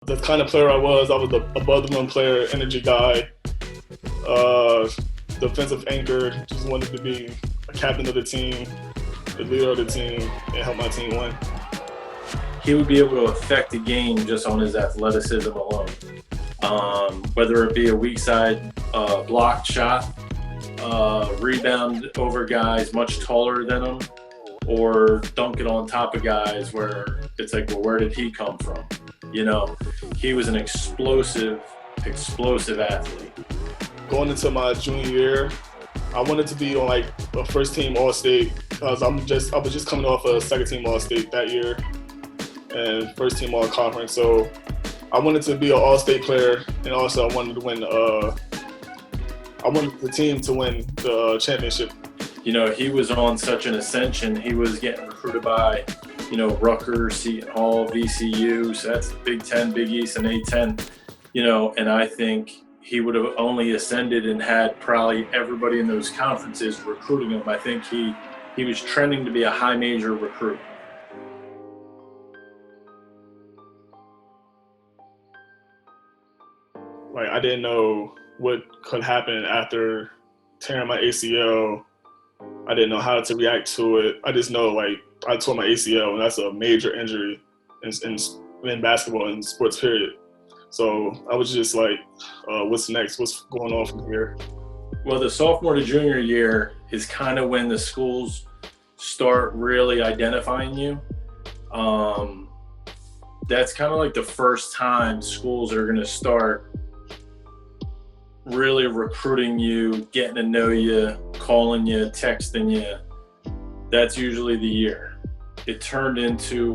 The kind of player I was the above the run player, energy guy, defensive anchor. Just wanted to be a captain of the team, the leader of the team, and help my team win. He would be able to affect the game just on his athleticism alone. Whether it be a weak side blocked shot, rebound over guys much taller than him, or dunk it on top of guys where it's like, well, where did he come from? You know, he was an explosive athlete. Going into my junior year, I wanted to be on like a first team All-State because I was just coming off a second team All-State that year and first team All-Conference. So I wanted to be an All-State player, and also I wanted to win. I wanted the team to win the championship. You know, he was on such an ascension. He was getting recruited by, you know, Rutgers, Seton Hall, VCU. So that's Big Ten, Big East, and A-10. You know, and I think he would have only ascended and had probably everybody in those conferences recruiting him. I think he was trending to be a high major recruit. Like, I didn't know what could happen after tearing my ACL. I didn't know how to react to it. I just know, like, I tore my ACL, and that's a major injury in basketball and sports, period. So I was just like, what's next? What's going on from here? Well, the sophomore to junior year is kind of when the schools start really identifying you. That's kind of like the first time schools are going to start really recruiting you, getting to know you, calling you, texting you. That's usually the year. It turned into,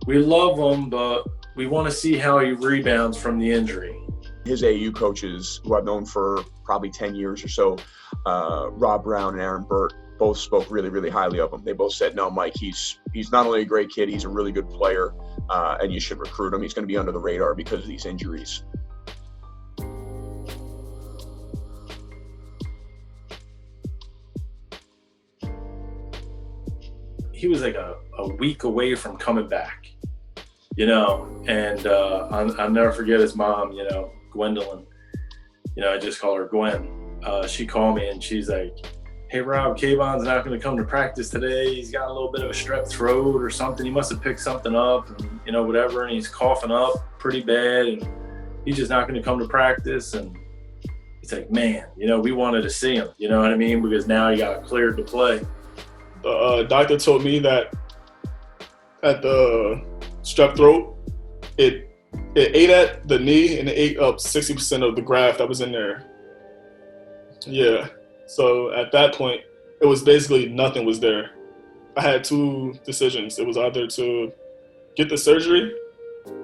we love him, but we want to see how he rebounds from the injury. His AAU coaches, who I've known for probably 10 years or so, Rob Brown and Aaron Burt, both spoke really, really highly of him. They both said, no, Mike, he's not only a great kid, he's a really good player, and you should recruit him. He's going to be under the radar because of these injuries. He was like a week away from coming back, you know, and I'll never forget his mom, you know, Gwendolyn, you know, I just call her Gwen. She called me and she's like, hey, Rob, Kvonn's not going to come to practice today. He's got a little bit of a strep throat or something. He must have picked something up, and, you know, whatever, and he's coughing up pretty bad, and he's just not going to come to practice. And it's like, man, you know, we wanted to see him, you know what I mean, because now he got cleared to play. The doctor told me that at the strep throat, it ate at the knee and it ate up 60% of the graft that was in there. Yeah. So at that point, it was basically nothing was there. I had two decisions. It was either to get the surgery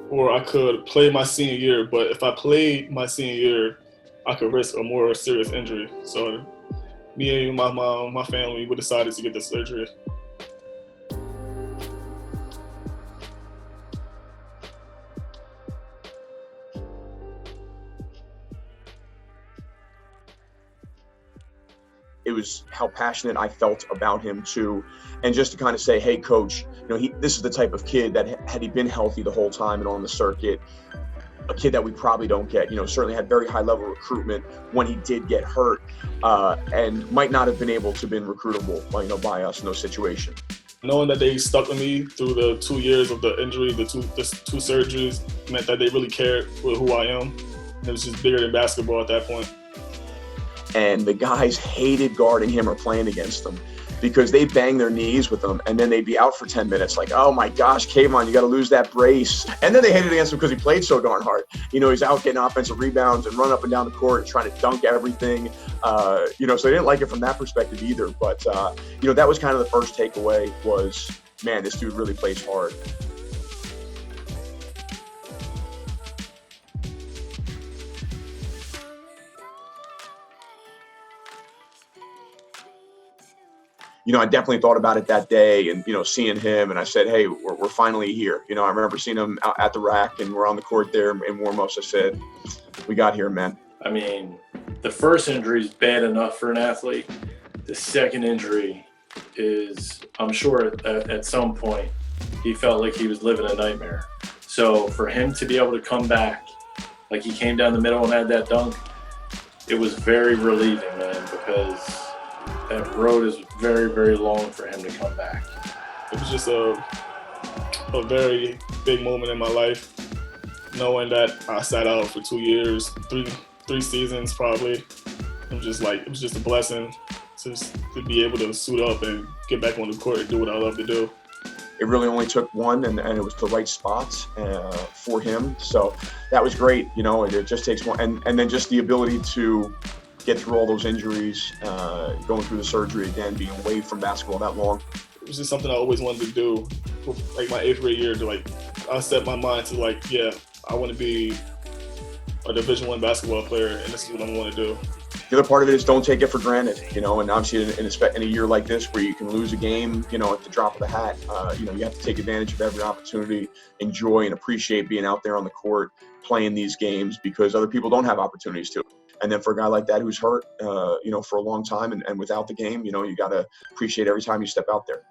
or I could play my senior year. But if I played my senior year, I could risk a more serious injury. So me and my mom, my family, we decided to get the surgery. It was how passionate I felt about him too. And just to kind of say, hey, coach, you know, this is the type of kid that had he been healthy the whole time and on the circuit, a kid that we probably don't get, you know, certainly had very high level recruitment when he did get hurt, and might not have been able to have been recruitable, you know, by us in those situations. Knowing that they stuck with me through the 2 years of the injury, the two surgeries, meant that they really cared for who I am. It was just bigger than basketball at that point. And the guys hated guarding him or playing against him because they banged their knees with him, and then they'd be out for 10 minutes like, oh my gosh, Kvonn, you got to lose that brace. And then they hated against him because he played so darn hard. You know, he's out getting offensive rebounds and run up and down the court and trying to dunk everything. You know, so they didn't like it from that perspective either. But, you know, that was kind of the first takeaway was, man, this dude really plays hard. You know, I definitely thought about it that day and, you know, seeing him, and I said, hey, we're finally here. You know, I remember seeing him out at the rack and we're on the court there in warm-ups. I said, we got here, man. I mean, the first injury is bad enough for an athlete. The second injury is, I'm sure at some point, he felt like he was living a nightmare. So for him to be able to come back, like he came down the middle and had that dunk, it was very relieving, man, because that road is very, very long for him to come back. It was just a very big moment in my life, knowing that I sat out for 2 years, three seasons probably. It was just a blessing to be able to suit up and get back on the court and do what I love to do. It really only took one, and it was the right spots for him. So that was great. You know, it just takes one, and then just the ability to get through all those injuries, going through the surgery again, being away from basketball that long. It was just something I always wanted to do. For like my 8th grade year, I set my mind to I want to be a Division I basketball player, and this is what I want to do. The other part of it is don't take it for granted, you know, and obviously in a year like this where you can lose a game, you know, at the drop of the hat, you know, you have to take advantage of every opportunity, enjoy and appreciate being out there on the court, playing these games, because other people don't have opportunities to. And then for a guy like that who's hurt, you know, for a long time and without the game, you know, you got to appreciate every time you step out there.